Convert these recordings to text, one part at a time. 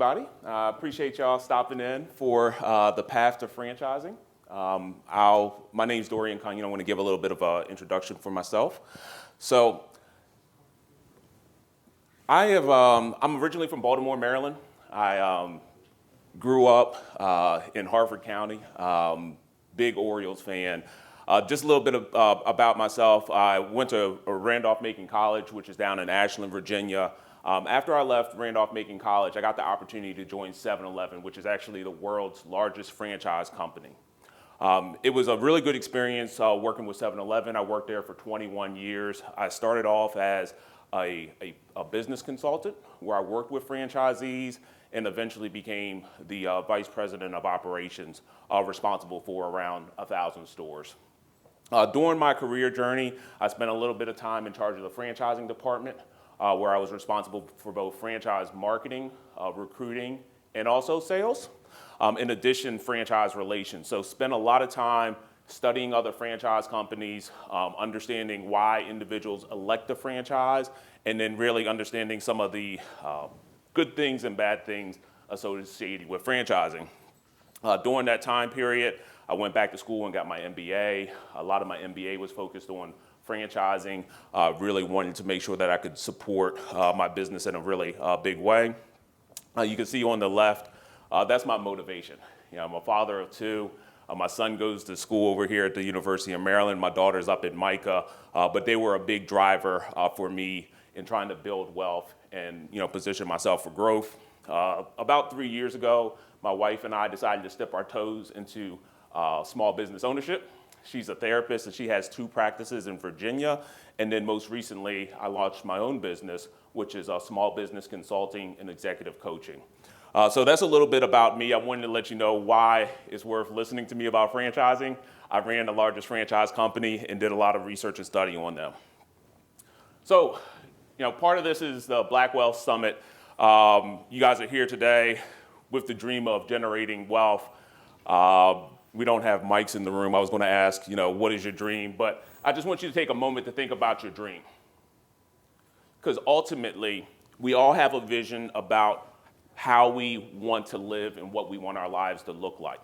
everybody. Appreciate y'all stopping in for the path to franchising. My name is Dorian Cunion. I want to give a little bit of an introduction for myself. So, I'm originally from Baltimore, Maryland. I grew up in Harford County. Big Orioles fan. Just a little bit about myself. I went to Randolph-Macon College, which is down in Ashland, Virginia. After I left Randolph-Macon College, I got the opportunity to join 7-Eleven, which is actually the world's largest franchise company. It was a really good experience working with 7-Eleven. I worked there for 21 years. I started off as a business consultant where I worked with franchisees and eventually became the vice president of operations responsible for around 1,000 stores. During my career journey, I spent a little bit of time in charge of the franchising department, where I was responsible for both franchise marketing, recruiting, and also sales. In addition, franchise relations. So spent a lot of time studying other franchise companies, understanding why individuals elect a franchise, and then really understanding some of the good things and bad things associated with franchising. During that time period, I went back to school and got my MBA. A lot of my MBA was focused on franchising, really wanted to make sure that I could support my business in a really big way. You can see on the left, that's my motivation. You know, I'm a father of two. My son goes to school over here at the University of Maryland. My daughter's up at Micah, but they were a big driver for me in trying to build wealth and position myself for growth. About 3 years ago, my wife and I decided to dip our toes into small business ownership. She's a therapist and she has 2 practices in Virginia. And then most recently, I launched my own business, which is small business consulting and executive coaching. So that's a little bit about me. I wanted to let you know why it's worth listening to me about franchising. I ran the largest franchise company and did a lot of research and study on them. So, part of this is the Black Wealth Summit. You guys are here today with the dream of generating wealth. We don't have mics in the room. I was going to ask, what is your dream? But I just want you to take a moment to think about your dream. Because ultimately, we all have a vision about how we want to live and what we want our lives to look like.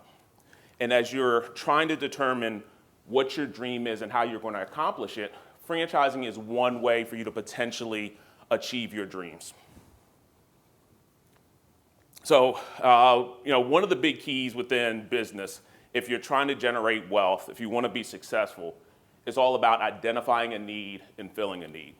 And as you're trying to determine what your dream is and how you're going to accomplish it, franchising is one way for you to potentially achieve your dreams. So, one of the big keys within business, if you're trying to generate wealth, if you want to be successful, it's all about identifying a need and filling a need.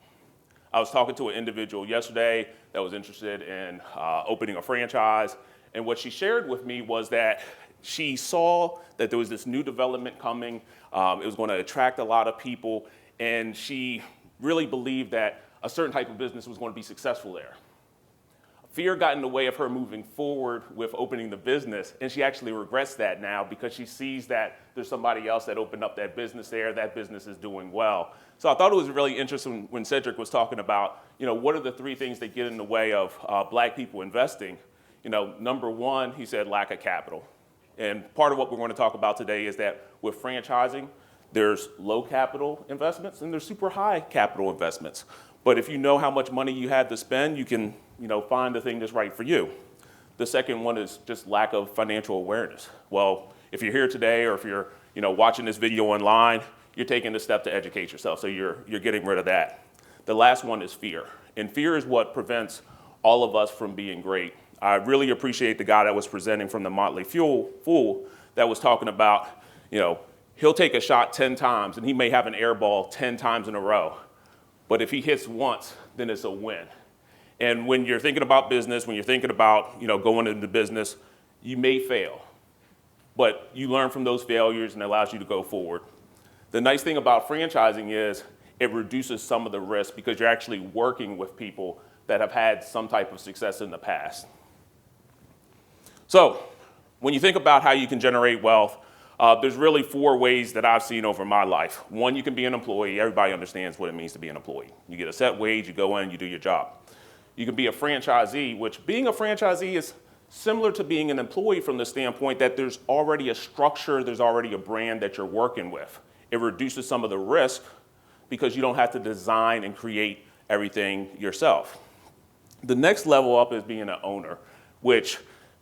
I was talking to an individual yesterday that was interested in opening a franchise, and what she shared with me was that she saw that there was this new development coming. It was going to attract a lot of people, and she really believed that a certain type of business was going to be successful there. Fear got in the way of her moving forward with opening the business, and she actually regrets that now because she sees that there's somebody else that opened up that business there, that business is doing well. So I thought it was really interesting when Cedric was talking about, what are the 3 things that get in the way of black people investing? Number 1, he said lack of capital. And part of what we're going to talk about today is that with franchising, there's low capital investments and there's super high capital investments. But if you know how much money you have to spend, you can find the thing that's right for you. The second one is just lack of financial awareness. Well, if you're here today or if you're watching this video online, you're taking the step to educate yourself. So you're getting rid of that. The last one is fear. And fear is what prevents all of us from being great. I really appreciate the guy that was presenting from the Motley Fool that was talking about, he'll take a shot 10 times and he may have an air ball 10 times in a row. But if he hits once, then it's a win. And when you're thinking about business, when you're thinking about going into business, you may fail. But you learn from those failures and it allows you to go forward. The nice thing about franchising is it reduces some of the risk because you're actually working with people that have had some type of success in the past. So when you think about how you can generate wealth, there's really 4 ways that I've seen over my life. 1, you can be an employee. Everybody understands what it means to be an employee. You get a set wage, you go in, you do your job. You can be a franchisee, which being a franchisee is similar to being an employee from the standpoint that there's already a structure, there's already a brand that you're working with. It reduces some of the risk because you don't have to design and create everything yourself. The next level up is being an owner. which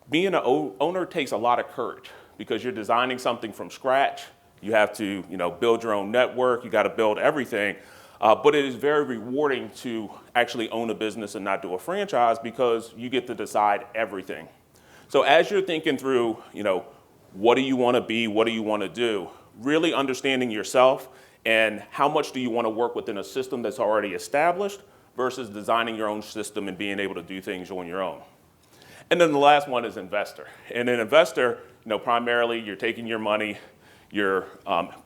being an owner takes a lot of courage because you're designing something from scratch. You have to, build your own network. You got to build everything. But it is very rewarding to actually own a business and not do a franchise because you get to decide everything. So as you're thinking through, what do you want to be? What do you want to do? Really understanding yourself and how much do you want to work within a system that's already established versus designing your own system and being able to do things on your own. And then the last one is investor. And an investor, primarily you're taking your money, you're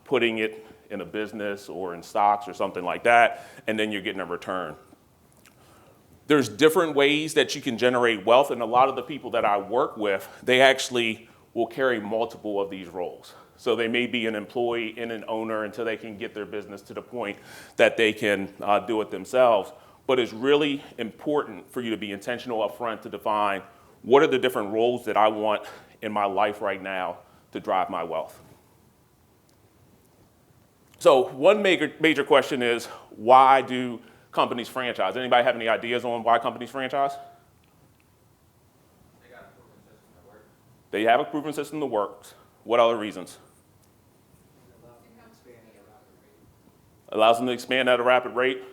putting it in a business or in stocks or something like that, and then you're getting a return. There's different ways that you can generate wealth, and a lot of the people that I work with, they actually will carry multiple of these roles. So they may be an employee and an owner until they can get their business to the point that they can do it themselves. But it's really important for you to be intentional up front to define what are the different roles that I want in my life right now to drive my wealth. So one major question is, why do companies franchise? Anybody have any ideas on why companies franchise? They got a proven system that works. They have a proven system that works. What other reasons? Allows them to expand at a rapid rate.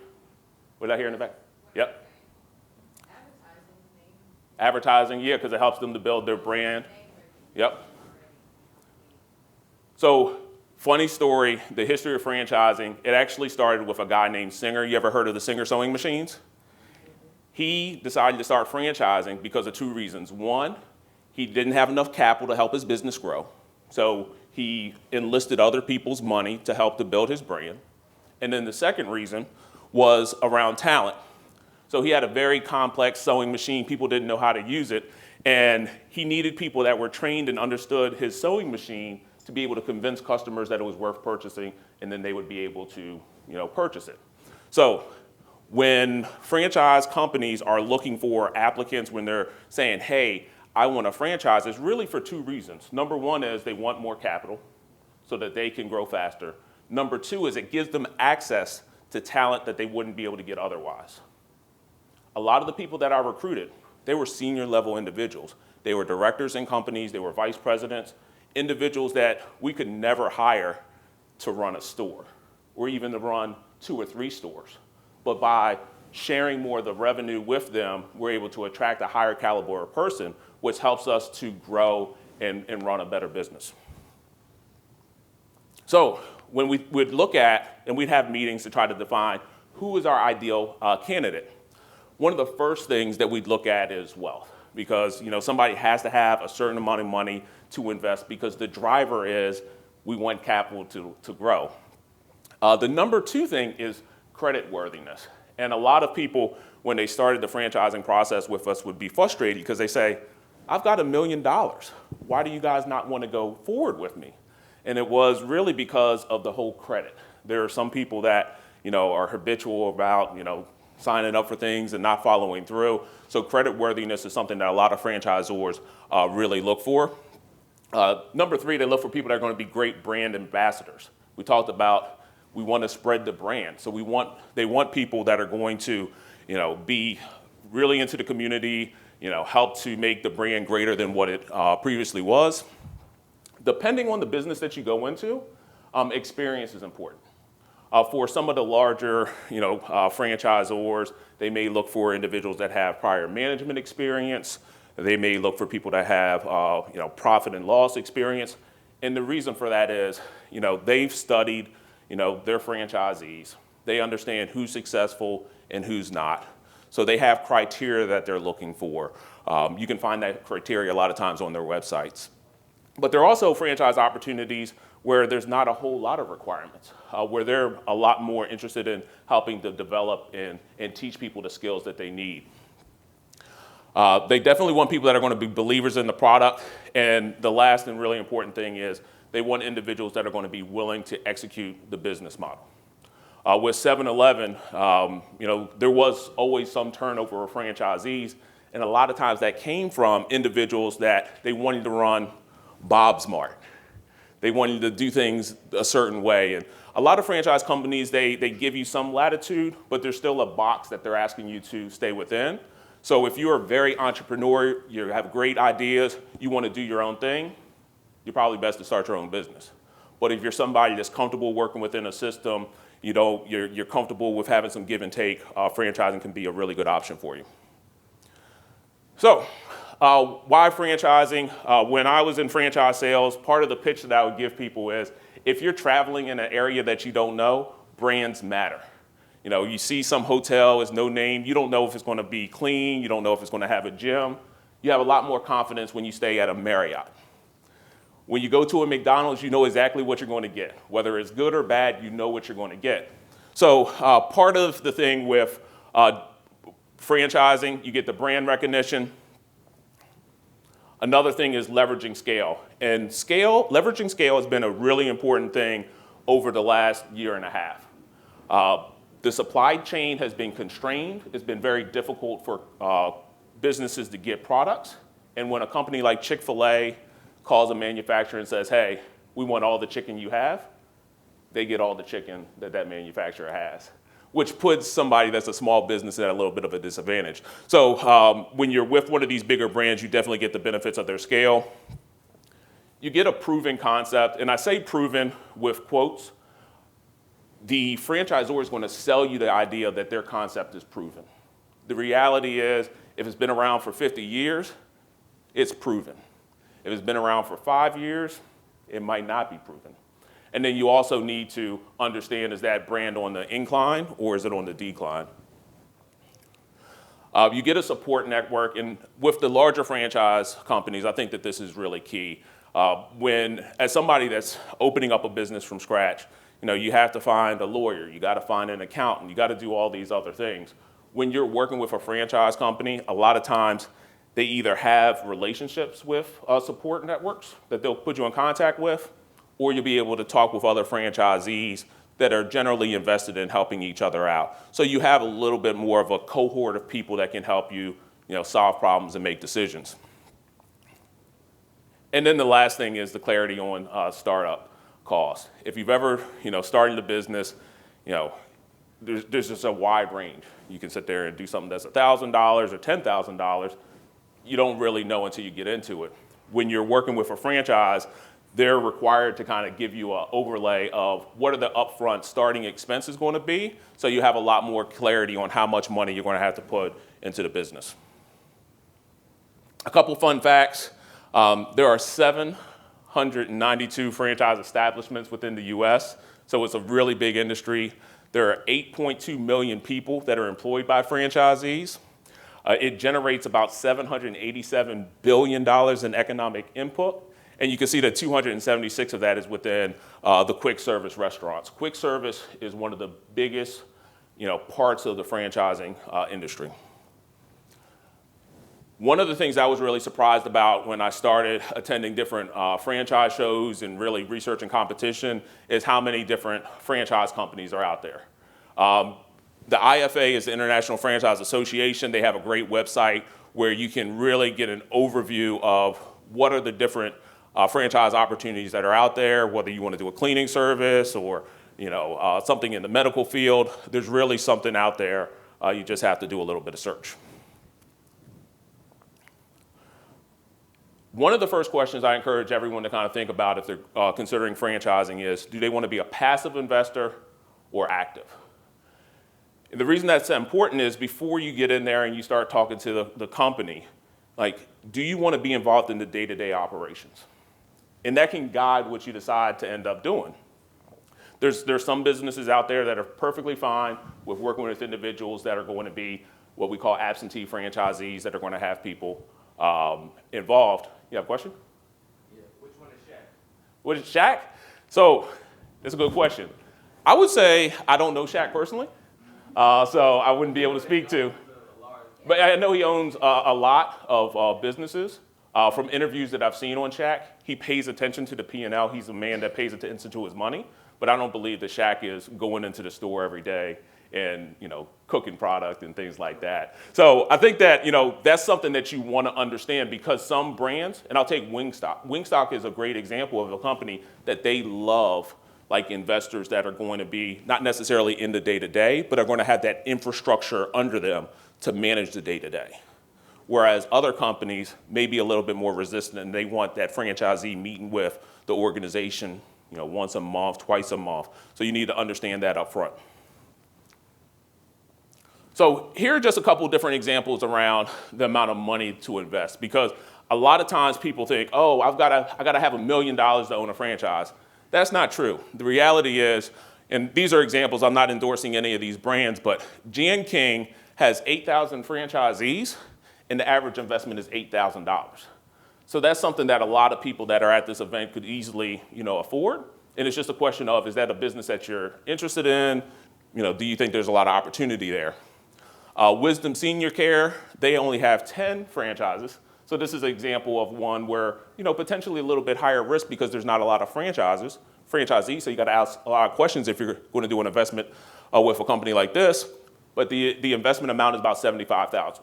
What did I hear in the back? Yep. Advertising, yeah, because it helps them to build their brand. Yep. So, funny story, the history of franchising, it actually started with a guy named Singer. You ever heard of the Singer sewing machines? He decided to start franchising because of two reasons. One, he didn't have enough capital to help his business grow. So he enlisted other people's money to help to build his brand. And then the second reason was around talent. So he had a very complex sewing machine. People didn't know how to use it. And he needed people that were trained and understood his sewing machine to be able to convince customers that it was worth purchasing, and then they would be able to, purchase it. So when franchise companies are looking for applicants, when they're saying, hey, I want a franchise, it's really for two reasons. Number one is they want more capital so that they can grow faster. Number two is it gives them access to talent that they wouldn't be able to get otherwise. A lot of the people that I recruited, they were senior level individuals. They were directors in companies, they were vice presidents, individuals that we could never hire to run a store or even to run 2 or 3 stores. But by sharing more of the revenue with them, we're able to attract a higher caliber person, which helps us to grow and run a better business. So when we would look at, and we'd have meetings to try to define who is our ideal candidate, one of the first things that we'd look at is wealth. Because somebody has to have a certain amount of money to invest because the driver is we want capital to grow. The number 2 thing is credit worthiness. And a lot of people, when they started the franchising process with us, would be frustrated because they say, I've got $1 million. Why do you guys not want to go forward with me? And it was really because of the whole credit. There are some people that are habitual about signing up for things and not following through. So credit worthiness is something that a lot of franchisors really look for. Number 3, they look for people that are going to be great brand ambassadors. We talked about we want to spread the brand. So they want people that are going to be really into the community, help to make the brand greater than what it previously was. Depending on the business that you go into, experience is important. For some of the larger, franchisors, they may look for individuals that have prior management experience. They may look for people that have, profit and loss experience. And the reason for that is, they've studied, their franchisees. They understand who's successful and who's not. So they have criteria that they're looking for. You can find that criteria a lot of times on their websites. But there are also franchise opportunities where there's not a whole lot of requirements, where they're a lot more interested in helping to develop and teach people the skills that they need. They definitely want people that are going to be believers in the product. And the last and really important thing is they want individuals that are going to be willing to execute the business model. With 7-Eleven, there was always some turnover of franchisees. And a lot of times that came from individuals that they wanted to run Bob's Mart. They wanted to do things a certain way. And a lot of franchise companies, they give you some latitude, but there's still a box that they're asking you to stay within. So if you're very entrepreneurial, you have great ideas, you want to do your own thing, you're probably best to start your own business. But if you're somebody that's comfortable working within a system, you're comfortable with having some give and take, franchising can be a really good option for you. So why franchising? When I was in franchise sales, part of the pitch that I would give people is, if you're traveling in an area that you don't know, brands matter. You see some hotel is no name, you don't know if it's going to be clean, you don't know if it's going to have a gym. You have a lot more confidence when you stay at a Marriott. When you go to a McDonald's, you know exactly what you're going to get. Whether it's good or bad, you know what you're going to get. So part of the thing with franchising, you get the brand recognition. Another thing is leveraging scale. And leveraging scale has been a really important thing over the last year and a half. The supply chain has been constrained. It's been very difficult for businesses to get products. And when a company like Chick-fil-A calls a manufacturer and says, hey, we want all the chicken you have, they get all the chicken that manufacturer has, which puts somebody that's a small business at a little bit of a disadvantage. So when you're with one of these bigger brands, you definitely get the benefits of their scale. You get a proven concept, and I say proven with quotes. The franchisor is going to sell you the idea that their concept is proven. The reality is, if it's been around for 50 years, it's proven. If it's been around for 5 years, it might not be proven. And then you also need to understand, is that brand on the incline or is it on the decline? You get a support network, and with the larger franchise companies, I think that this is really key. As somebody that's opening up a business from scratch, you have to find a lawyer, you got to find an accountant, you got to do all these other things. When you're working with a franchise company, a lot of times they either have relationships with support networks that they'll put you in contact with, or you'll be able to talk with other franchisees that are generally invested in helping each other out. So you have a little bit more of a cohort of people that can help you, solve problems and make decisions. And then the last thing is the clarity on startup cost. If you've ever, started a business, there's just a wide range. You can sit there and do something that's $1,000 or $10,000. You don't really know until you get into it. When you're working with a franchise, they're required to kind of give you an overlay of what are the upfront starting expenses going to be, so you have a lot more clarity on how much money you're going to have to put into the business. A couple fun facts. There are 792 franchise establishments within the US, so it's a really big industry. There are 8.2 million people that are employed by franchisees. It generates about $787 billion in economic input. And you can see that 276 of that is within the quick service restaurants. Quick service is one of the biggest, parts of the franchising industry. One of the things I was really surprised about when I started attending different franchise shows and really researching competition is how many different franchise companies are out there. The IFA is the International Franchise Association. They have a great website where you can really get an overview of what are the different franchise opportunities that are out there, whether you want to do a cleaning service or something in the medical field. There's really something out there. You just have to do a little bit of search. One of the first questions I encourage everyone to kind of think about if they're considering franchising is, do they want to be a passive investor or active? And the reason that's important is before you get in there and you start talking to the company, do you want to be involved in the day-to-day operations? And that can guide what you decide to end up doing. There's some businesses out there that are perfectly fine with working with individuals that are going to be what we call absentee franchisees, that are going to have people involved. You have a question? Yeah, which one is Shaq? What is Shaq? So that's a good question. I would say I don't know Shaq personally, so I wouldn't be able to speak to. But I know he owns a lot of businesses. From interviews that I've seen on Shaq, he pays attention to the P&L. He's a man that pays attention to his money. But I don't believe that Shaq is going into the store every day and cooking product and things like that. So I think that that's something that you want to understand, because some brands, and I'll take Wingstop. Wingstop is a great example of a company that they love, like investors that are going to be not necessarily in the day-to-day, but are going to have that infrastructure under them to manage the day-to-day. whereas other companies may be a little bit more resistant and they want that franchisee meeting with the organization, once a month, twice a month. So you need to understand that up front. So here are just a couple of different examples around the amount of money to invest, because a lot of times people think, oh, I gotta have $1 million to own a franchise. That's not true. The reality is, and these are examples, I'm not endorsing any of these brands, but Jan King has 8,000 franchisees and the average investment is $8,000. So that's something that a lot of people that are at this event could easily, afford. And it's just a question of, is that a business that you're interested in? Do you think there's a lot of opportunity there? Wisdom Senior Care, they only have 10 franchises. So this is an example of one where, potentially a little bit higher risk because there's not a lot of franchisees. So you got to ask a lot of questions if you're going to do an investment with a company like this. But the investment amount is about $75,000.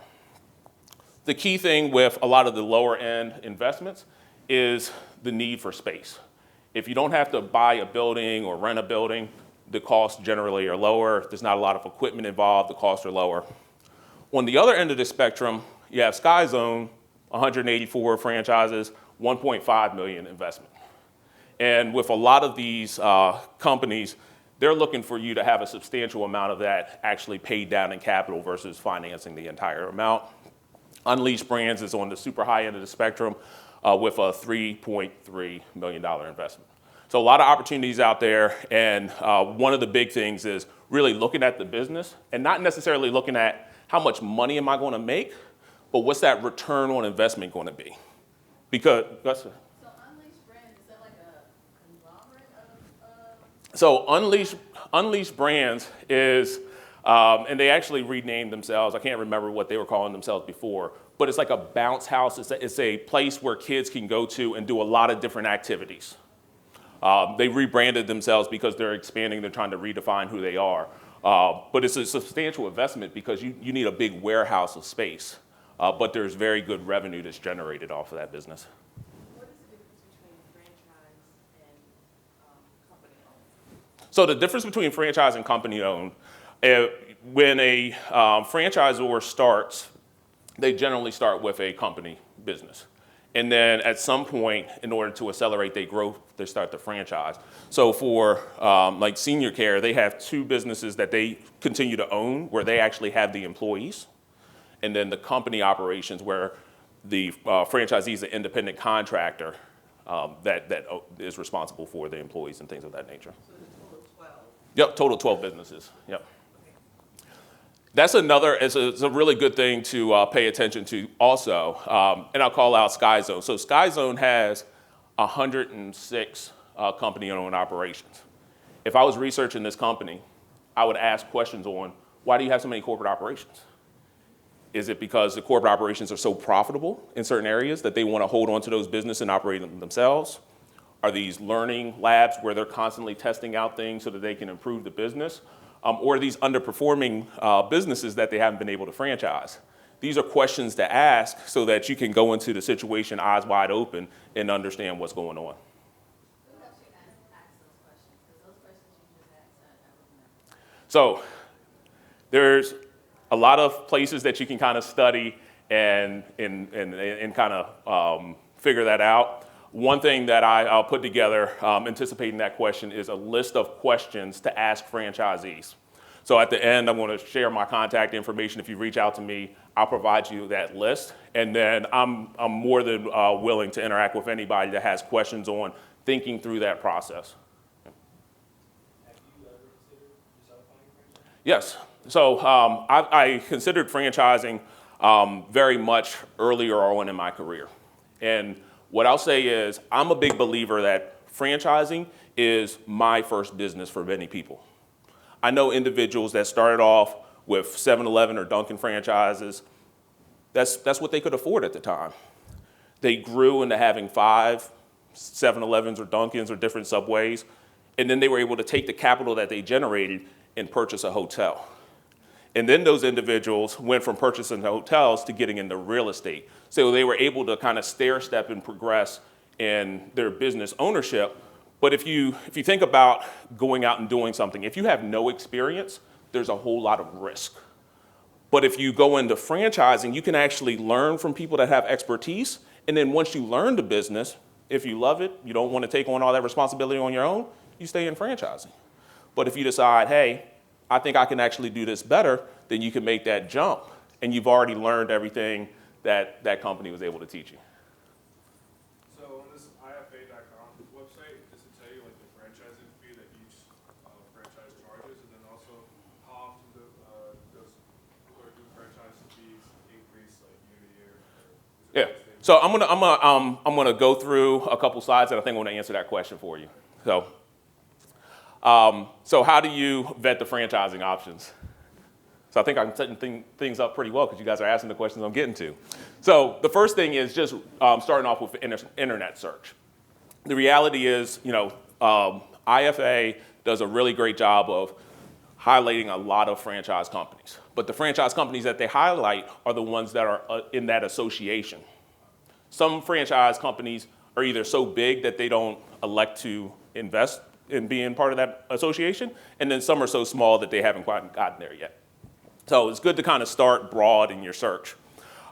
The key thing with a lot of the lower end investments is the need for space. If you don't have to buy a building or rent a building, the costs generally are lower. There's not a lot of equipment involved, the costs are lower. On the other end of the spectrum, you have Sky Zone, 184 franchises, $1.5 million investment. And with a lot of these companies, they're looking for you to have a substantial amount of that actually paid down in capital versus financing the entire amount. Unleashed Brands is on the super high end of the spectrum with a $3.3 million investment. So a lot of opportunities out there, and one of the big things is really looking at the business and not necessarily looking at how much money am I going to make, but what's that return on investment going to be? Because that's So Unleashed Brand, is that like a conglomerate of? So Unleashed Brands is, and they actually renamed themselves. I can't remember what they were calling themselves before, but it's like a bounce house. It's a place where kids can go to and do a lot of different activities. They rebranded themselves because they're expanding. They're trying to redefine who they are. But it's a substantial investment because you need a big warehouse of space. But there's very good revenue that's generated off of that business. What is the difference between franchise and company owned? So the difference between franchise and company owned, when a franchisor starts, they generally start with a company business. And then at some point, in order to accelerate their growth, they start the franchise. So for like Senior Care, they have 2 businesses that they continue to own where they actually have the employees. And then the company operations where the franchisee is an independent contractor that is responsible for the employees and things of that nature. So the total of 12? Yep, total 12 businesses, yep. That's it's a really good thing to pay attention to also, and I'll call out Sky Zone. So Sky Zone has 106 company-owned operations. If I was researching this company, I would ask questions on, why do you have so many corporate operations? Is it because the corporate operations are so profitable in certain areas that they want to hold on to those businesses and operate them themselves? Are these learning labs where they're constantly testing out things so that they can improve the business? Or are these underperforming businesses that they haven't been able to franchise? These are questions to ask so that you can go into the situation eyes wide open and understand what's going on. Who helps you ask those questions? Because those questions you just asked, I don't remember. So there's a lot of places that you can kind of study and kind of figure that out. One thing that I'll put together, anticipating that question, is a list of questions to ask franchisees. So at the end, I'm going to share my contact information. If you reach out to me, I'll provide you that list. And then I'm more than willing to interact with anybody that has questions on thinking through that process. Have you ever considered yourself buying franchise? Yes. So I considered franchising very much earlier on in my career. And what I'll say is I'm a big believer that franchising is my first business for many people. I know individuals that started off with 7-Eleven or Dunkin' franchises. That's what they could afford at the time. They grew into having 5 7-Elevens or Dunkins or different Subways, and then they were able to take the capital that they generated and purchase a hotel. And then those individuals went from purchasing hotels to getting into real estate. So they were able to kind of stair step and progress in their business ownership. But if you think about going out and doing something, if you have no experience, there's a whole lot of risk. But if you go into franchising, you can actually learn from people that have expertise. And then once you learn the business, if you love it, you don't want to take on all that responsibility on your own, you stay in franchising. But if you decide, hey, I think I can actually do this better, then you can make that jump. And you've already learned everything that that company was able to teach you. So on this IFA.com website, does it tell you like the franchising fee that each franchise charges, and then also how often does or do franchise fees increase like year to year? Yeah. So I'm gonna go through a couple slides, and I think I'm gonna answer that question for you. So how do you vet the franchising options? So I think I'm setting things up pretty well because you guys are asking the questions I'm getting to. So the first thing is just starting off with internet search. The reality is, IFA does a really great job of highlighting a lot of franchise companies. But the franchise companies that they highlight are the ones that are in that association. Some franchise companies are either so big that they don't elect to invest in being part of that association, and then some are so small that they haven't quite gotten there yet. So it's good to kind of start broad in your search.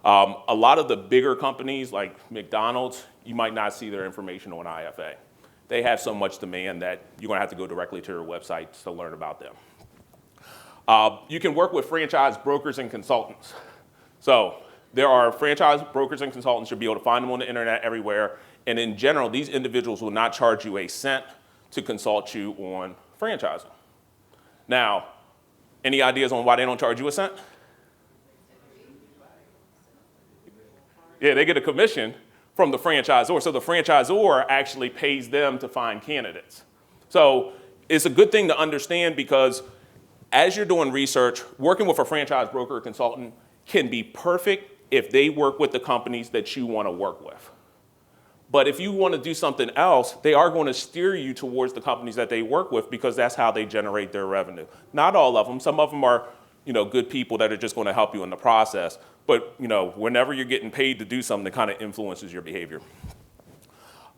A lot of the bigger companies like McDonald's, you might not see their information on IFA. They have so much demand that you're going to have to go directly to their websites to learn about them. You can work with franchise brokers and consultants. So there are franchise brokers and consultants. You'll be able to find them on the internet everywhere. And in general, these individuals will not charge you a cent to consult you on franchising. Now, any ideas on why they don't charge you a cent? Yeah, they get a commission from the franchisor. So the franchisor actually pays them to find candidates. So it's a good thing to understand because as you're doing research, working with a franchise broker or consultant can be perfect if they work with the companies that you want to work with. But if you want to do something else, they are going to steer you towards the companies that they work with because that's how they generate their revenue. Not all of them. Some of them are, good people that are just going to help you in the process. But, whenever you're getting paid to do something, it kind of influences your behavior.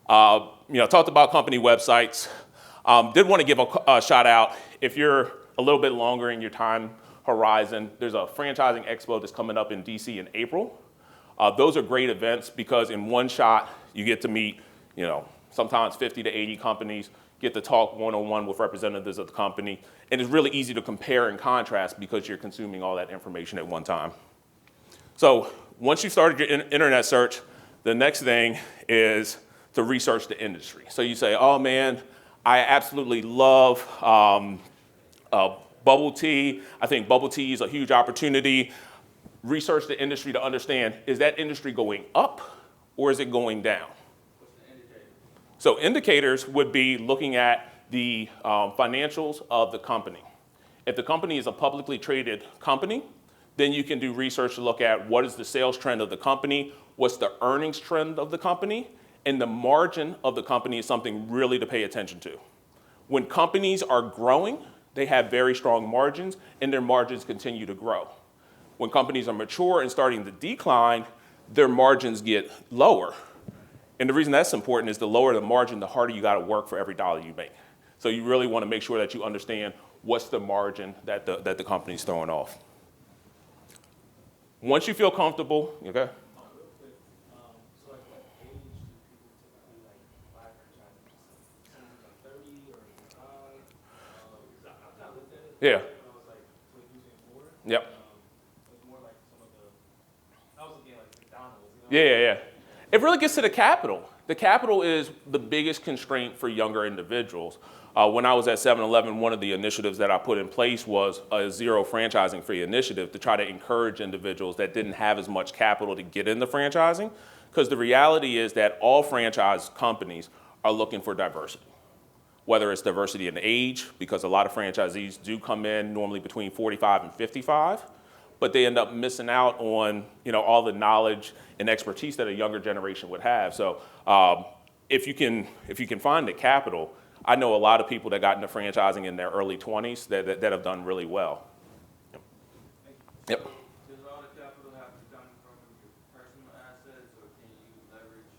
Talked about company websites. Did want to give a shout out. If you're a little bit longer in your time horizon, there's a franchising expo that's coming up in DC in April. Those are great events because in one shot, you get to meet, sometimes 50 to 80 companies, get to talk one-on-one with representatives of the company, and it's really easy to compare and contrast because you're consuming all that information at one time. So once you started your internet search, the next thing is to research the industry. So you say, oh man, I absolutely love bubble tea. I think bubble tea is a huge opportunity. Research the industry to understand, is that industry going up or is it going down? What's the indicator? So indicators would be looking at the financials of the company. If the company is a publicly traded company, then you can do research to look at what is the sales trend of the company, what's the earnings trend of the company, and the margin of the company is something really to pay attention to. When companies are growing, they have very strong margins, and their margins continue to grow. When companies are mature and starting to decline, their margins get lower. And the reason that's important is the lower the margin, the harder you got to work for every dollar you make. So you really want to make sure that you understand what's the margin that the company's throwing off. Once you feel comfortable, okay? Real quick, so like what age do people typically like buy franchises? Someone like 30 or 35? I looked at it. Yeah. When I was like 22, 24. Yep. It's more like some of the, I was looking at like McDonald's. Yeah. It really gets to the capital. The capital is the biggest constraint for younger individuals. When I was at 7-Eleven, one of the initiatives that I put in place was a zero franchising fee initiative to try to encourage individuals that didn't have as much capital to get into franchising. Because the reality is that all franchise companies are looking for diversity. Whether it's diversity in age, because a lot of franchisees do come in normally between 45 and 55, but they end up missing out on all the knowledge and expertise that a younger generation would have. So if you can find the capital, I know a lot of people that got into franchising in their early 20s that have done really well. Yep. Does all the capital have to come from your personal assets, or can you leverage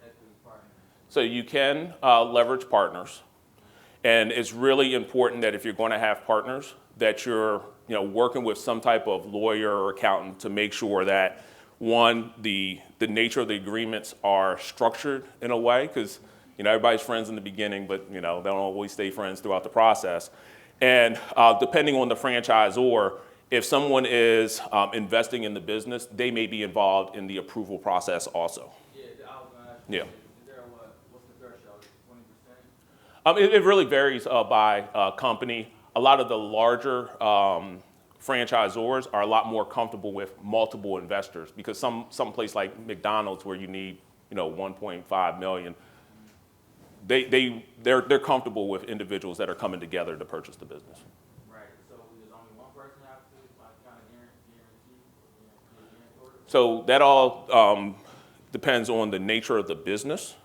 equity partners? So you can leverage partners. And it's really important that if you're going to have partners, that you're working with some type of lawyer or accountant to make sure that, one, the nature of the agreements are structured in a way, because everybody's friends in the beginning, but they don't always stay friends throughout the process. And depending on the franchisor, if someone is investing in the business, they may be involved in the approval process also. Yeah, I was gonna ask you, Yeah. is there what's the threshold, 20%? It really varies by company. A lot of the larger franchisors are a lot more comfortable with multiple investors, because some place like McDonald's, where you need 1.5 million, they're comfortable with individuals that are coming together to purchase the business. Right, so does only one person have to kind of guarantee or guarantor? So that all depends on the nature of the business,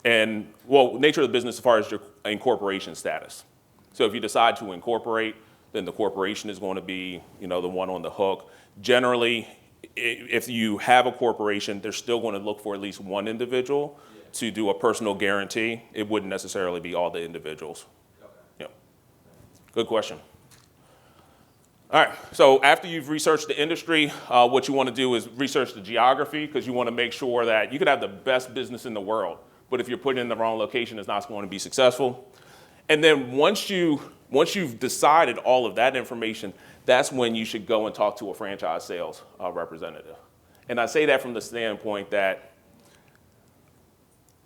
and nature of the business as far as your incorporation status. So if you decide to incorporate, then the corporation is going to be the one on the hook. Generally, if you have a corporation, they're still going to look for at least one individual to do a personal guarantee. It wouldn't necessarily be all the individuals. Okay. Yeah. Good question. All right, so after you've researched the industry, what you want to do is research the geography, because you want to make sure that you could have the best business in the world, but if you're putting it in the wrong location, it's not going to be successful. And then once you've decided all of that information, that's when you should go and talk to a franchise sales representative. And I say that from the standpoint that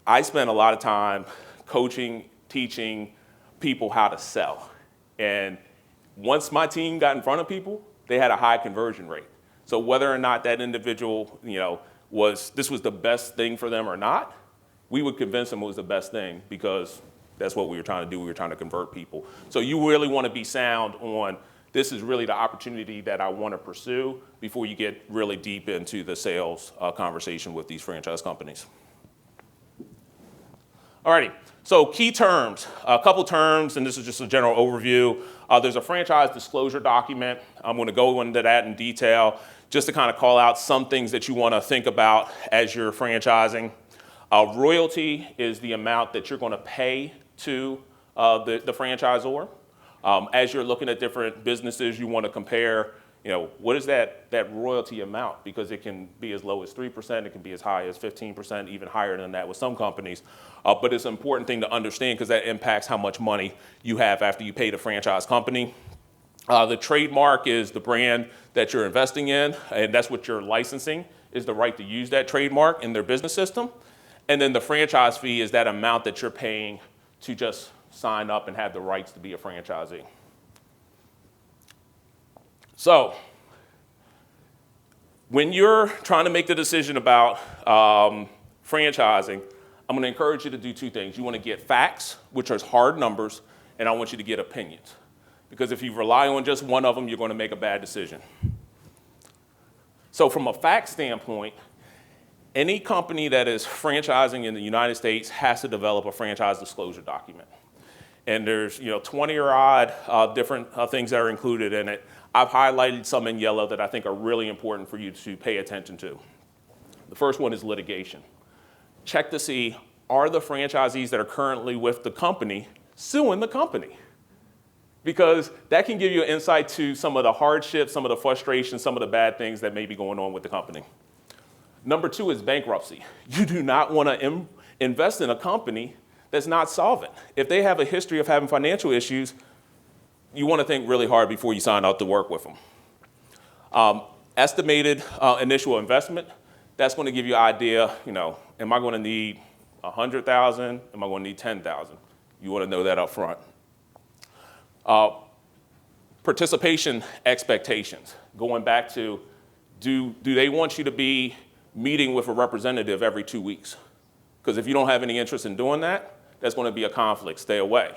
I spent a lot of time coaching, teaching people how to sell. And once my team got in front of people, they had a high conversion rate. So whether or not that individual, this was the best thing for them or not, we would convince them it was the best thing, because that's what we were trying to do. We were trying to convert people. So you really want to be sound on, this is really the opportunity that I want to pursue, before you get really deep into the sales conversation with these franchise companies. Alrighty, so key terms, a couple terms, and this is just a general overview. There's a franchise disclosure document. I'm going to go into that in detail, just to kind of call out some things that you want to think about as you're franchising. Royalty is the amount that you're going to pay to the franchisor. As you're looking at different businesses, you want to compare, what is that royalty amount? Because it can be as low as 3%, it can be as high as 15%, even higher than that with some companies. But it's an important thing to understand, because that impacts how much money you have after you pay the franchise company. The trademark is the brand that you're investing in, and that's what you're licensing, is the right to use that trademark in their business system. And then the franchise fee is that amount that you're paying to just sign up and have the rights to be a franchisee. So when you're trying to make the decision about franchising, I'm going to encourage you to do two things. You want to get facts, which are hard numbers, and I want you to get opinions. Because if you rely on just one of them, you're going to make a bad decision. So from a fact standpoint, any company that is franchising in the United States has to develop a franchise disclosure document. And there's 20 or odd different things that are included in it. I've highlighted some in yellow that I think are really important for you to pay attention to. The first one is litigation. Check to see, are the franchisees that are currently with the company suing the company? Because that can give you an insight to some of the hardships, some of the frustrations, some of the bad things that may be going on with the company. Number two is bankruptcy. You do not want to invest in a company that's not solvent. If they have a history of having financial issues, you want to think really hard before you sign up to work with them. Estimated initial investment, that's going to give you an idea, am I going to need 100,000? Am I going to need 10,000? You want to know that up front. Participation expectations, going back to, do they want you to be meeting with a representative every 2 weeks? Because if you don't have any interest in doing that, that's going to be a conflict. Stay away.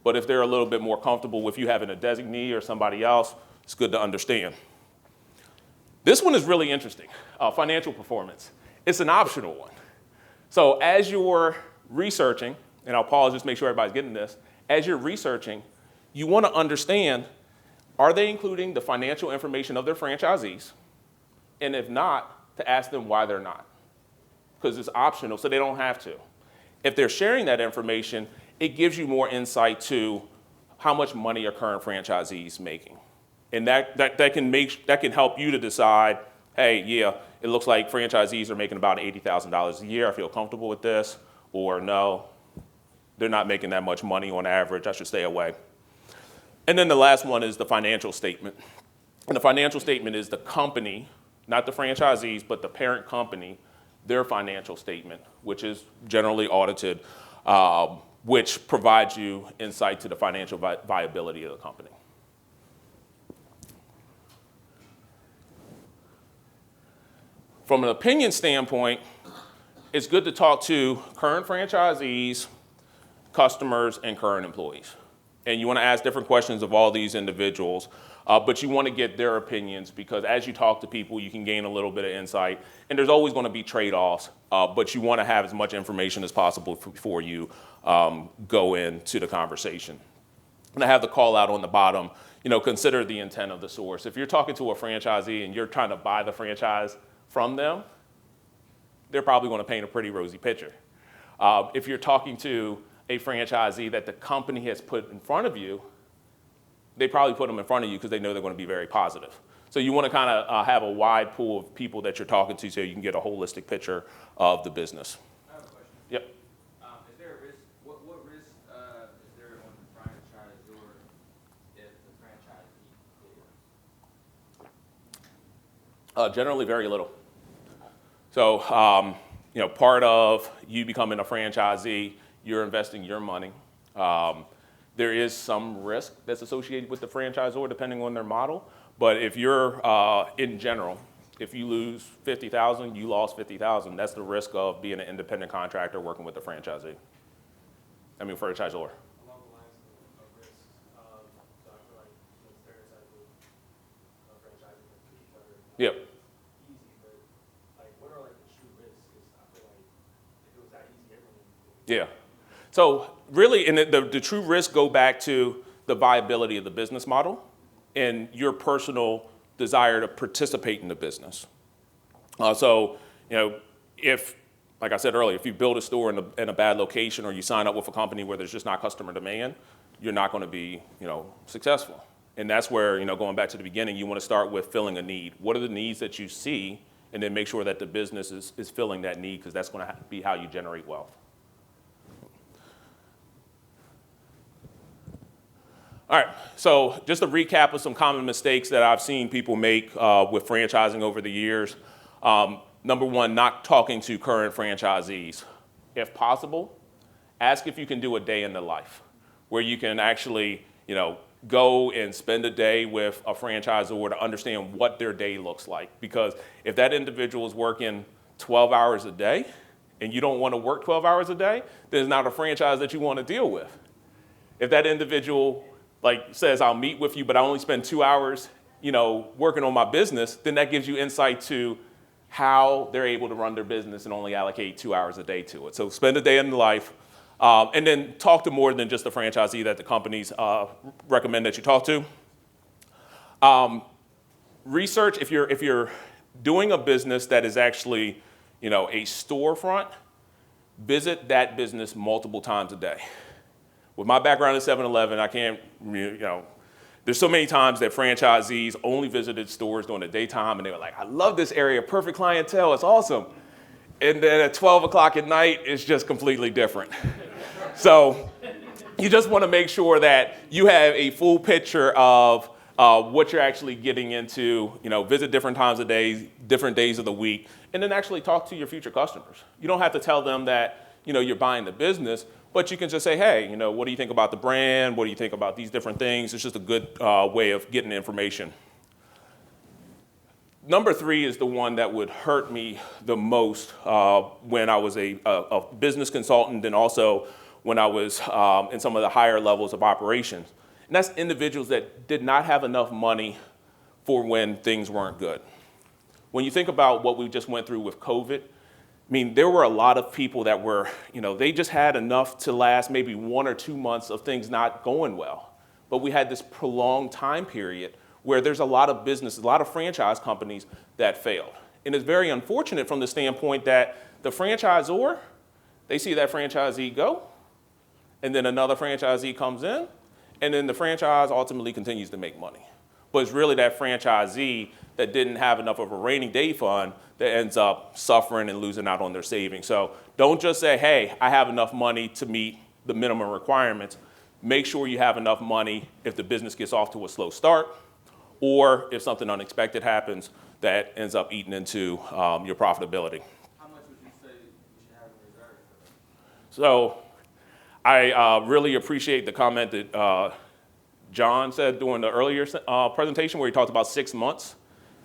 But if they're a little bit more comfortable with you having a designee or somebody else, it's good to understand. This one is really interesting, financial performance. It's an optional one. So as you're researching, and I'll pause just to make sure everybody's getting this, as you're researching, you want to understand, are they including the financial information of their franchisees? And if not, to ask them why they're not. Because it's optional, so they don't have to. If they're sharing that information, it gives you more insight to how much money are current franchisees making? And that can help you to decide, hey, yeah, it looks like franchisees are making about $80,000 a year. I feel comfortable with this. Or no, they're not making that much money on average. I should stay away. And then the last one is the financial statement. And the financial statement is the company, not the franchisees, but the parent company, their financial statement, which is generally audited, which provides you insight to the financial viability of the company. From an opinion standpoint, it's good to talk to current franchisees, customers, and current employees. And you want to ask different questions of all these individuals, but you want to get their opinions because as you talk to people, you can gain a little bit of insight. And there's always going to be trade-offs, but you want to have as much information as possible before you go into the conversation. And I have the call out on the bottom, consider the intent of the source. If you're talking to a franchisee and you're trying to buy the franchise from them, they're probably going to paint a pretty rosy picture. If you're talking to a franchisee that the company has put in front of you, they probably put them in front of you because they know they're going to be very positive. So you want to kind of have a wide pool of people that you're talking to so you can get a holistic picture of the business. I have a question. Yep. Is there a risk, what risk is there on the franchisor if the franchisee fails? Generally very little. So, part of you becoming a franchisee, you're investing your money. There is some risk that's associated with the franchisor depending on their model. But if you're, in general, if you lose $50,000, you lost $50,000. That's the risk of being an independent contractor working with a franchisee. Franchisor. Along the lines of risk, so I feel like the stereotype of franchising with each other. Yep. Easy, but what are the true risks? Because I feel like if it was that easy, everyone would do it. Yeah. So really, and the true risks go back to the viability of the business model and your personal desire to participate in the business. If, like I said earlier, if you build a store in a bad location or you sign up with a company where there's just not customer demand, you're not going to be, successful. And that's where, going back to the beginning, you want to start with filling a need. What are the needs that you see? And then make sure that the business is filling that need because that's going to be how you generate wealth. All right, so just a recap of some common mistakes that I've seen people make with franchising over the years. Number one, not talking to current franchisees. If possible, ask if you can do a day in the life where you can actually, go and spend a day with a franchisor to understand what their day looks like. Because if that individual is working 12 hours a day and you don't want to work 12 hours a day, then it's not a franchise that you want to deal with. If that individual says, I'll meet with you, but I only spend 2 hours, working on my business, then that gives you insight to how they're able to run their business and only allocate 2 hours a day to it. So spend a day in the life, and then talk to more than just the franchisee that the companies recommend that you talk to. Research, if you're doing a business that is actually, a storefront, visit that business multiple times a day. With my background in 7-Eleven, I can't, there's so many times that franchisees only visited stores during the daytime and they were like, I love this area, perfect clientele, it's awesome. And then at 12 o'clock at night, it's just completely different. So you just want to make sure that you have a full picture of what you're actually getting into, visit different times of day, different days of the week, and then actually talk to your future customers. You don't have to tell them that, you're buying the business, but you can just say, hey, what do you think about the brand? What do you think about these different things? It's just a good way of getting information. Number 3 is the one that would hurt me the most when I was a business consultant and also when I was in some of the higher levels of operations. And that's individuals that did not have enough money for when things weren't good. When you think about what we just went through with COVID, there were a lot of people that were, they just had enough to last maybe 1 or 2 months of things not going well. But we had this prolonged time period where there's a lot of business, a lot of franchise companies that failed. And it's very unfortunate from the standpoint that the franchisor, they see that franchisee go, and then another franchisee comes in, and then the franchise ultimately continues to make money. But it's really that franchisee that didn't have enough of a rainy day fund that ends up suffering and losing out on their savings. So don't just say, hey, I have enough money to meet the minimum requirements. Make sure you have enough money if the business gets off to a slow start, or if something unexpected happens that ends up eating into your profitability. How much would you say you should have in reserve for that? So I really appreciate the comment that John said during the earlier presentation where he talked about 6 months.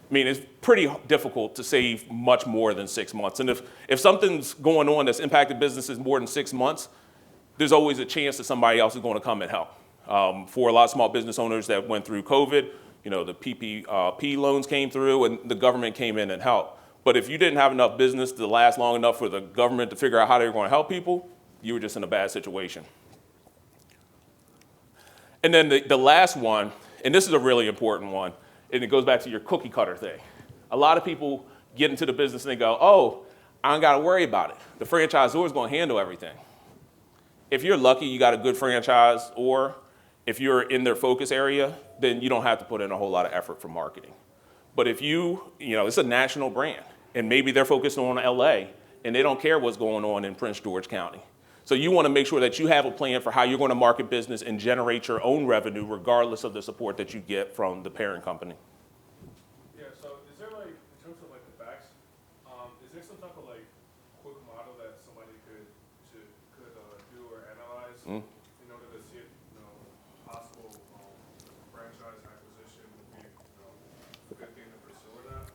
I mean, it's pretty difficult to save much more than 6 months. And if something's going on that's impacted businesses more than 6 months, there's always a chance that somebody else is going to come and help. For a lot of small business owners that went through COVID, the PPP loans came through and the government came in and helped. But if you didn't have enough business to last long enough for the government to figure out how they were going to help people, you were just in a bad situation. And then the last one, and this is a really important one, and it goes back to your cookie cutter thing. A lot of people get into the business and they go, oh, I don't got to worry about it. The franchisor is going to handle everything. If you're lucky, you got a good franchise, or if you're in their focus area, then you don't have to put in a whole lot of effort for marketing. But if it's a national brand, and maybe they're focused on LA, and they don't care what's going on in Prince George County. So you want to make sure that you have a plan for how you're going to market business and generate your own revenue regardless of the support that you get from the parent company. Yeah, so is there in terms of the backs, is there some type of quick model that somebody could do or analyze in order to see if, possible franchise acquisition would be, a good thing to pursue or not?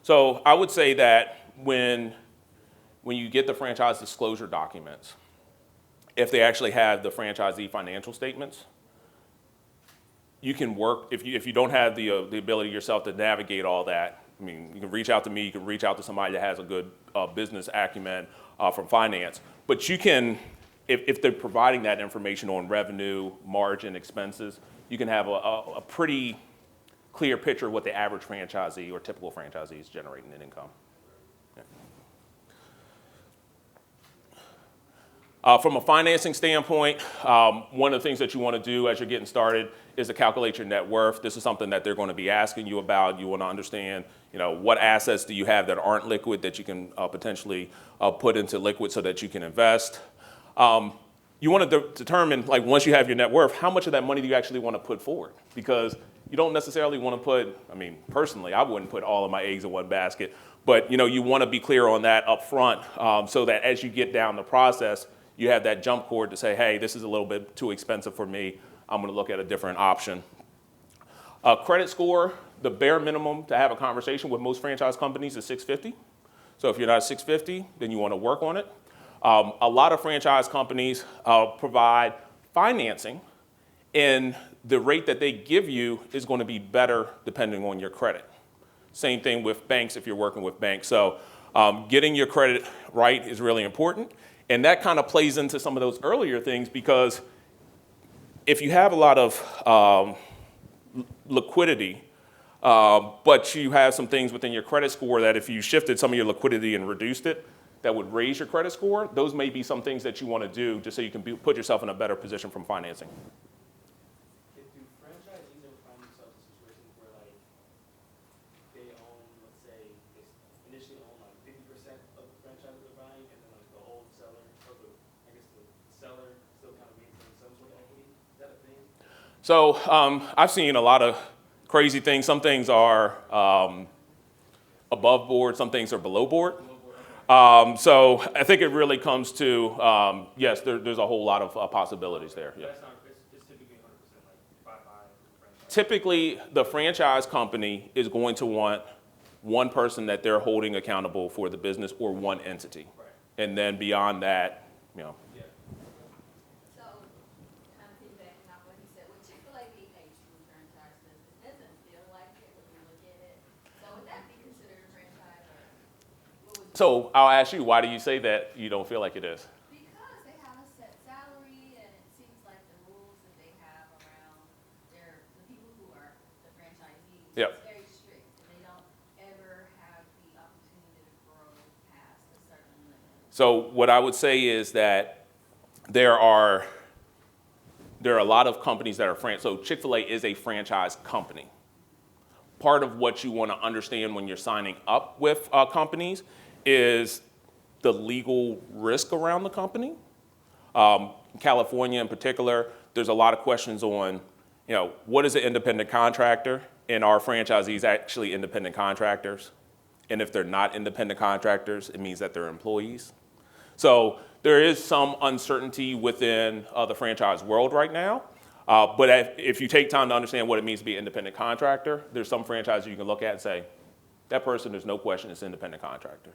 So I would say that when you get the franchise disclosure documents, if they actually have the franchisee financial statements, you can work, if you don't have the ability yourself to navigate all that, I mean, you can reach out to me, you can reach out to somebody that has a good business acumen from finance, but you can, if they're providing that information on revenue, margin, expenses, you can have a pretty clear picture of what the average franchisee or typical franchisee is generating in income. From a financing standpoint, one of the things that you want to do as you're getting started is to calculate your net worth. This is something that they're going to be asking you about. You want to understand, what assets do you have that aren't liquid that you can potentially put into liquid so that you can invest. You want to determine, once you have your net worth, how much of that money do you actually want to put forward? Because you don't necessarily want to put, personally, I wouldn't put all of my eggs in one basket, but you want to be clear on that up front so that as you get down the process, you have that jump cord to say, hey, this is a little bit too expensive for me. I'm going to look at a different option. Credit score, the bare minimum to have a conversation with most franchise companies is 650. So if you're not 650, then you want to work on it. A lot of franchise companies provide financing, and the rate that they give you is going to be better depending on your credit. Same thing with banks if you're working with banks. So getting your credit right is really important. And that kind of plays into some of those earlier things, because if you have a lot of liquidity, but you have some things within your credit score that if you shifted some of your liquidity and reduced it, that would raise your credit score, those may be some things that you want to do just so you can put yourself in a better position from financing. Do franchisees ever find themselves in situations where they own, let's say, they initially own 50% of the franchise they're buying, and then the old seller, or the seller still kind of maintains some sort of equity? Is that a thing? So I've seen a lot of crazy things. Some things are above board, some things are below board. So I think it really comes to, yes, there's a whole lot of possibilities there. Yeah. That's not, it's typically 100%, if I buy a franchise. Typically, the franchise company is going to want one person that they're holding accountable for the business, or one entity. Right. And then beyond that, Yeah. So, kind of piggybacking off what he said, with Chick-fil-A being a true franchise business, it doesn't feel like it when you look at it. So would that be considered a franchise, or what would you? so I'll ask you, why do you say that you don't feel like it is? Because they have a set salary, and it seems like the rules that they have around the people who are the franchisees Yep. is very strict. And they don't ever have the opportunity to grow past a certain limit. So what I would say is that there are there are a lot of companies that are so Chick-fil-A is a franchise company. Part of what you want to understand when you're signing up with companies is the legal risk around the company. California in particular, there's a lot of questions on, what is an independent contractor? And are franchisees actually independent contractors? And if they're not independent contractors, it means that they're employees. So there is some uncertainty within the franchise world right now. But if you take time to understand what it means to be an independent contractor, there's some franchises you can look at and say, that person, there's no question, is an independent contractor.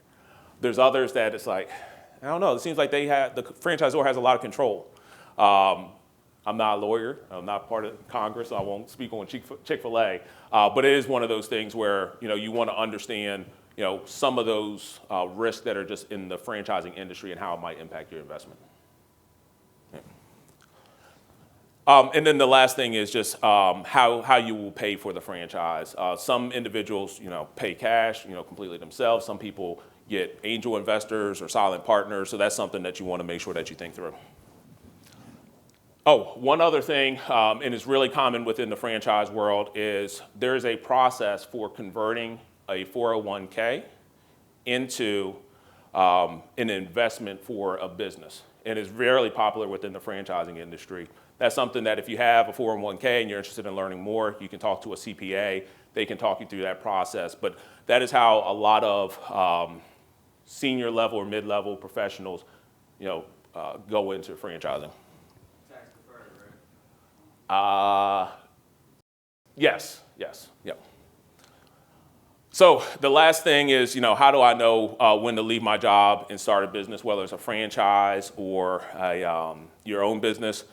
There's others that it's like, I don't know, it seems like the franchisor has a lot of control. I'm not a lawyer, I'm not part of Congress, so I won't speak on Chick-fil-A, but it is one of those things where, you want to understand, some of those risks that are just in the franchising industry and how it might impact your investment. And then the last thing is just how you will pay for the franchise. Some individuals, pay cash, completely themselves. Some people get angel investors or silent partners. So that's something that you want to make sure that you think through. Oh, one other thing, and it's really common within the franchise world, is there is a process for converting a 401k into an investment for a business. And it's very popular within the franchising industry. That's something that if you have a 401k and you're interested in learning more, you can talk to a CPA. They can talk you through that process. But that is how a lot of senior level or mid-level professionals, go into franchising. Tax deferred, right? Yes, yep. So the last thing is, how do I know when to leave my job and start a business, whether it's a franchise or your own business?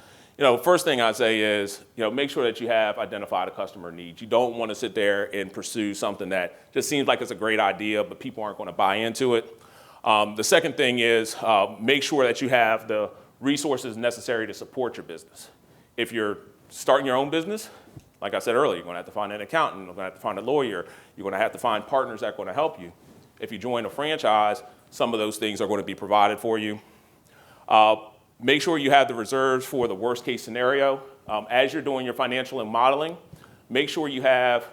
First thing I'd say is, make sure that you have identified a customer need. You don't want to sit there and pursue something that just seems like it's a great idea, but people aren't going to buy into it. The second thing is make sure that you have the resources necessary to support your business. If you're starting your own business, like I said earlier, you're going to have to find an accountant, you're going to have to find a lawyer, you're going to have to find partners that are going to help you. If you join a franchise, some of those things are going to be provided for you. Make sure you have the reserves for the worst case scenario. As you're doing your financial and modeling, make sure you have,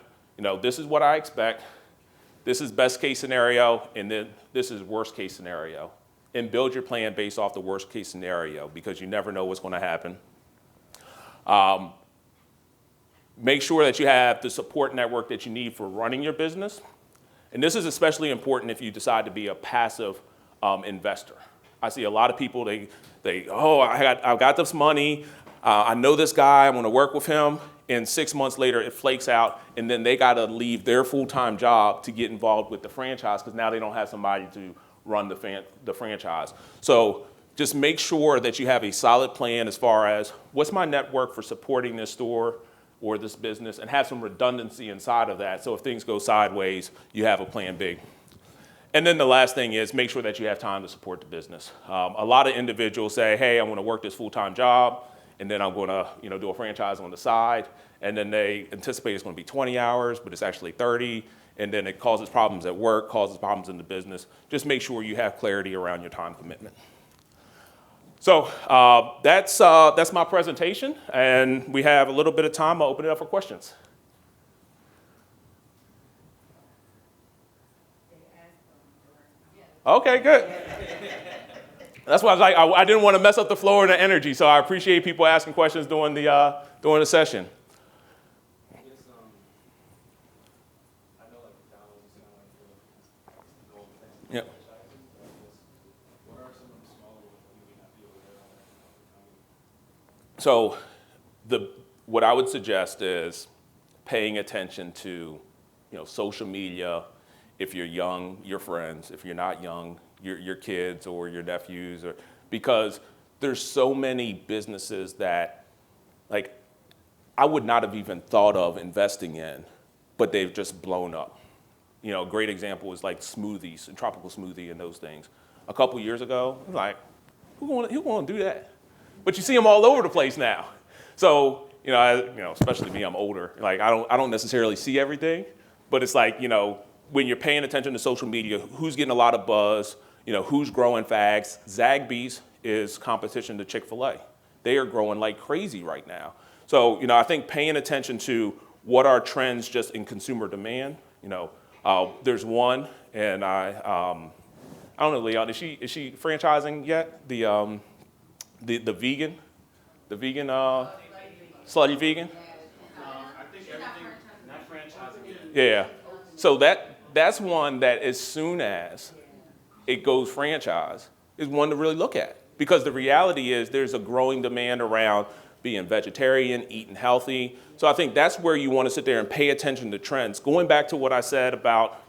this is what I expect, this is best case scenario, and then this is worst case scenario. And build your plan based off the worst case scenario because you never know what's going to happen. Make sure that you have the support network that you need for running your business. And this is especially important if you decide to be a passive investor. I see a lot of people, I've got this money, I know this guy, I'm going to work with him, and 6 months later it flakes out, and then they got to leave their full-time job to get involved with the franchise because now they don't have somebody to run the franchise. So just make sure that you have a solid plan as far as what's my network for supporting this store or this business, and have some redundancy inside of that. So if things go sideways, you have a plan B. And then the last thing is make sure that you have time to support the business. A lot of individuals say, hey, I'm going to work this full-time job, and then I'm going to do a franchise on the side. And then they anticipate it's going to be 20 hours, but it's actually 30. And then it causes problems at work, causes problems in the business. Just make sure you have clarity around your time commitment. So that's my presentation, and we have a little bit of time. I'll open it up for questions. Okay, good. That's why I was like, I didn't want to mess up the flow and the energy, so I appreciate people asking questions during the session. I guess, I know like McDonald's is kind of like the gold standard Yep. franchising, but I guess, what are some of the smaller ones that you may not be aware of? So what I would suggest is paying attention to social media. If you're young, your friends. If you're not young, your kids or your nephews, because there's so many businesses that I would not have even thought of investing in, but they've just blown up. A great example is like smoothies and tropical smoothie and those things. A couple years ago, I was like, who want to do that? But you see them all over the place now. So especially me, I'm older. Like I don't necessarily see everything, but it's like when you're paying attention to social media, who's getting a lot of buzz, who's growing fags. Zaxby's is competition to Chick-fil-A. they are growing like crazy right now. So, I think paying attention to what are trends just in consumer demand, there's one, and I don't know, Leon, is she franchising yet? The vegan, slutty vegan? I think everything, not franchising yet. Yeah. So that's one that as soon as it goes franchise is one to really look at. Because the reality is there's a growing demand around being vegetarian, eating healthy. So I think that's where you want to sit there and pay attention to trends. Going back to what I said about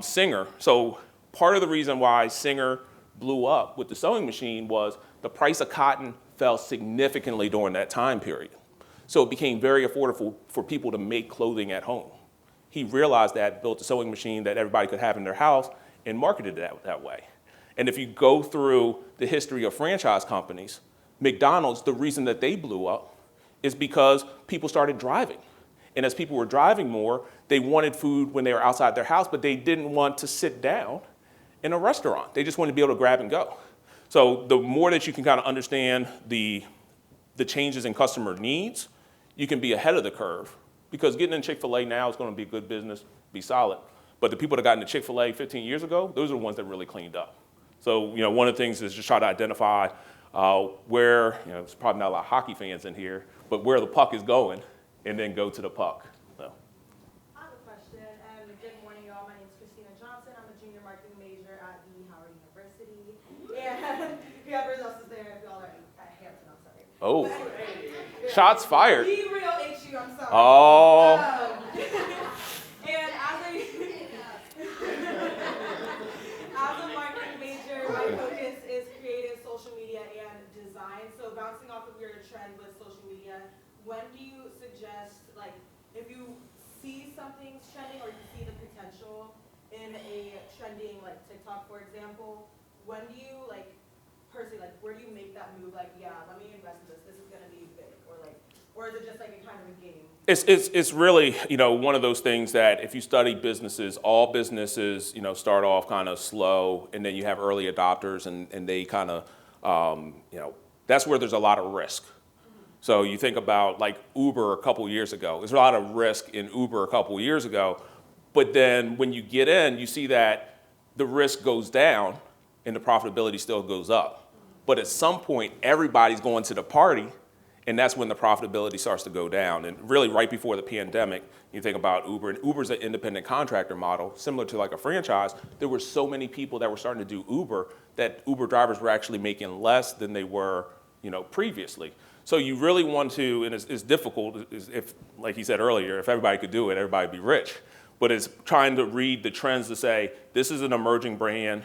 Singer. So part of the reason why Singer blew up with the sewing machine was the price of cotton fell significantly during that time period. So it became very affordable for people to make clothing at home. He realized that, built a sewing machine that everybody could have in their house, and marketed it that way. And if you go through the history of franchise companies, McDonald's, the reason that they blew up is because people started driving. And as people were driving more, they wanted food when they were outside their house, but they didn't want to sit down in a restaurant. They just wanted to be able to grab and go. So the more that you can kind of understand the changes in customer needs, you can be ahead of the curve. Because getting in Chick-fil-A now is going to be good business, be solid. But the people that got into Chick-fil-A 15 years ago, those are the ones that really cleaned up. So, one of the things is just try to identify where, there's probably not a lot of hockey fans in here, but where the puck is going, and then go to the puck. So. I have a question, and good morning, y'all. My name is Christina Johnson. I'm a junior marketing major at the Howard University. And whoever else is there, if y'all are at Hampton, I'm sorry. Oh, But anyway, shots fired. Be real HU, I'm sorry. Oh. And as a marketing major, my focus is creative, social media, and design. So bouncing off of your trend with social media, when do you suggest, if you see something's trending or you see the potential in a trending, TikTok, for example, when do you, personally, where do you make that move? Yeah, let me invest in this. This is going to be big. Or is it just a kind of a game? It's really, one of those things that if you study businesses, all businesses, start off kind of slow, and then you have early adopters, and they kind of, that's where there's a lot of risk. So you think about Uber a couple years ago. There's a lot of risk in Uber a couple years ago, but then when you get in, you see that the risk goes down and the profitability still goes up. But at some point, everybody's going to the party, and that's when the profitability starts to go down. And really right before the pandemic, you think about Uber, and Uber's an independent contractor model, similar to a franchise. There were so many people that were starting to do Uber that Uber drivers were actually making less than they were, previously. So you really want to, and it's difficult, if, like he said earlier, if everybody could do it, everybody would be rich. But it's trying to read the trends to say, this is an emerging brand.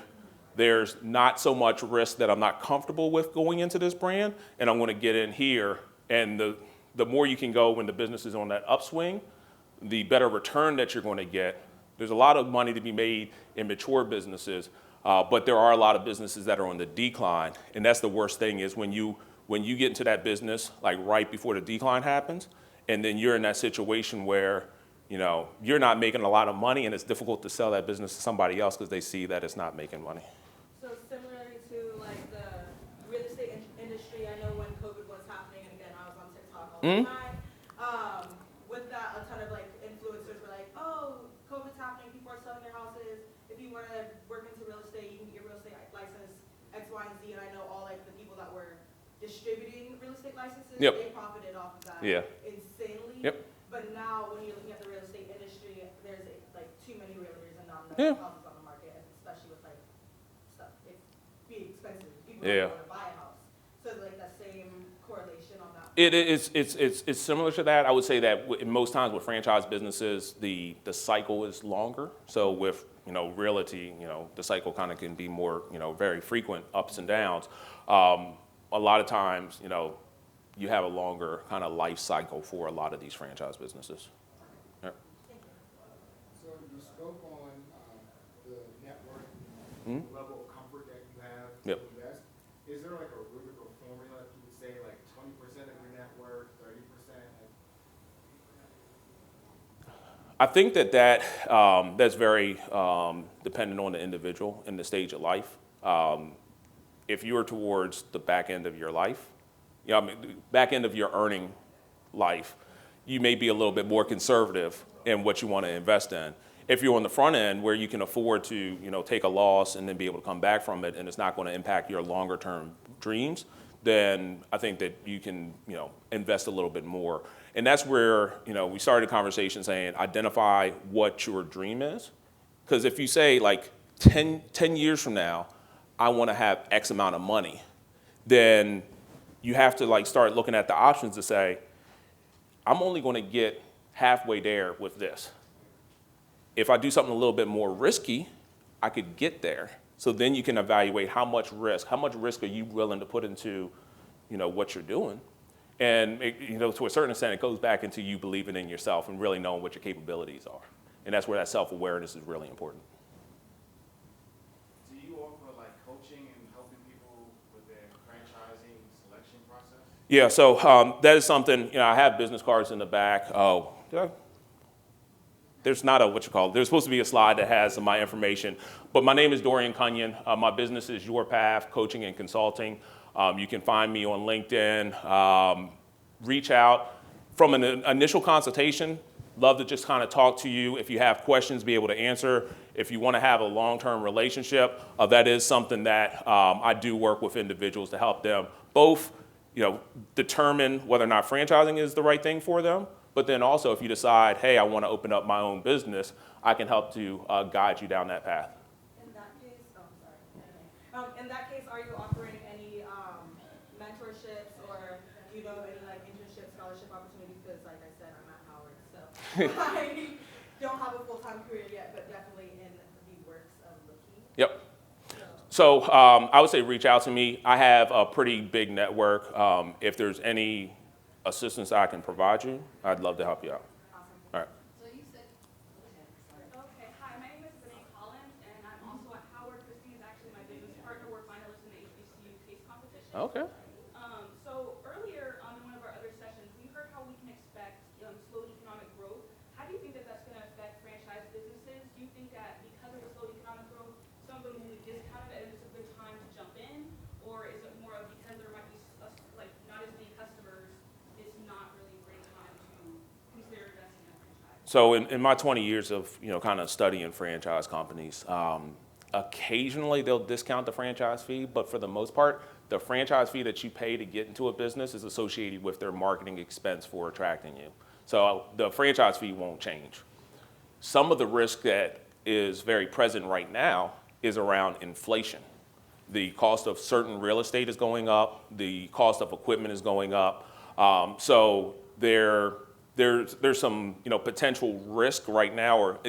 There's not so much risk that I'm not comfortable with going into this brand, and I'm going to get in here. And the more you can go when the business is on that upswing, the better return that you're going to get. There's a lot of money to be made in mature businesses, but there are a lot of businesses that are on the decline. And that's the worst thing is when you get into that business, right before the decline happens, and then you're in that situation where, you're not making a lot of money, and it's difficult to sell that business to somebody else because they see that it's not making money. So similarly to the real estate industry, I know when COVID was happening, and again, I was on TikTok all the time. With that, a ton of influencers were like, "Oh, COVID's happening. People are selling their houses. If you want to work into real estate, you can get your real estate license X, Y, and Z." And I know all the people that were distributing real estate licenses, Yep. they profited off of that insanely. Yep. But now, when you're looking at the real estate industry, there's too many realtors and not Yeah. enough houses on the market, especially with stuff. It's being expensive. People Yeah. don't want to buy a house. So that same correlation on that. It's similar to that. I would say that in most times with franchise businesses, the cycle is longer. So with realty, the cycle kind of can be more very frequent ups and downs. A lot of times, you have a longer kind of life cycle for a lot of these franchise businesses. Yep. So you spoke on the net worth level of comfort that you have Yep. to invest. Is there a rubric or formula you would say 20% of your net worth, 30%? I think that's very dependent on the individual and the stage of life. If you are towards the back end of your life, you know, I mean, back end of your earning life, you may be a little bit more conservative in what you want to invest in. If you're on the front end where you can afford to, you know, take a loss and then be able to come back from it and it's not going to impact your longer term dreams, then I think that you can, you know, invest a little bit more. And that's where, you know, we started a conversation saying identify what your dream is. Because if you say like 10 years from now, I want to have X amount of money, then you have to like start looking at the options to say, I'm only going to get halfway there with this. If I do something a little bit more risky, I could get there. So then you can evaluate how much risk are you willing to put into, you know, what you're doing. And it, you know, to a certain extent, it goes back into you believing in yourself and really knowing what your capabilities are. And that's where that self-awareness is really important. Do you offer like coaching and helping people with their franchising selection process? Yeah, so that is something, you know, I have business cards in the back. Oh, there's not a, there's supposed to be a slide that has my information. But my name is Dorian Cunion. My business is Your Path Coaching and Consulting. You can find me on LinkedIn. Reach out. From an initial consultation, love to just kind of talk to you. If you have questions, be able to answer. If you want to have a long-term relationship, that is something that I do work with individuals to help them both, you know, determine whether or not franchising is the right thing for them. But then also, if you decide, hey, I want to open up my own business, I can help to guide you down that path. In that case, in that case, are you offering any mentorships or, you know, any like internship, scholarship opportunities? Because like I said, I'm at Howard, so I don't have a full-time career yet, but definitely in the works of looking. Yep. So I would say reach out to me. I have a pretty big network. If there's any assistance I can provide you, I'd love to help you out. Awesome. All right. So you said, Okay, hi, my name is Renee Collins, and I'm also at Howard. Christine is actually my business partner. We're finalists in the HBCU taste competition. Okay. So earlier in one of our other sessions, we heard how we can expect slow economic growth. How do you think that that's going to affect franchise businesses? Do you think that because of the slow economic growth, some of them will be discounted and it's a good time to jump in? Or is it more of because there might be like not as many customers, it's not really a great time to consider investing in a franchise? So in my 20 years of, you know, kind of studying franchise companies, occasionally they'll discount the franchise fee, but for the most part, the franchise fee that you pay to get into a business is associated with their marketing expense for attracting you. So the franchise fee won't change. Some of the risk that is very present right now is around inflation. The cost of certain real estate is going up. The cost of equipment is going up. So there's some, you know, potential risk right now or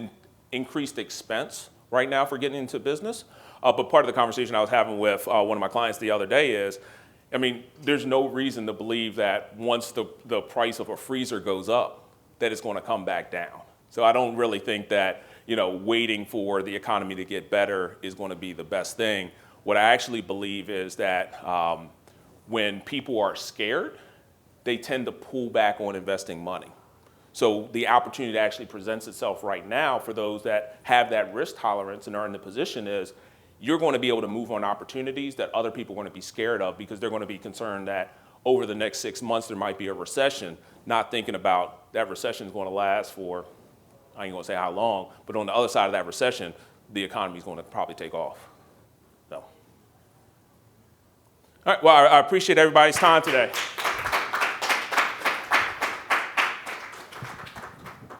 increased expense right now for getting into business. But part of the conversation I was having with one of my clients the other day is, I mean, there's no reason to believe that once the price of a freezer goes up, that it's going to come back down. So I don't really think that, you know, waiting for the economy to get better is going to be the best thing. What I actually believe is that when people are scared, they tend to pull back on investing money. So the opportunity that actually presents itself right now for those that have that risk tolerance and are in the position is you're going to be able to move on opportunities that other people are going to be scared of because they're going to be concerned that over the next 6 months there might be a recession, not thinking about that recession is going to last for, I ain't going to say how long, but on the other side of that recession, the economy is going to probably take off. So. All right, well, I appreciate everybody's time today.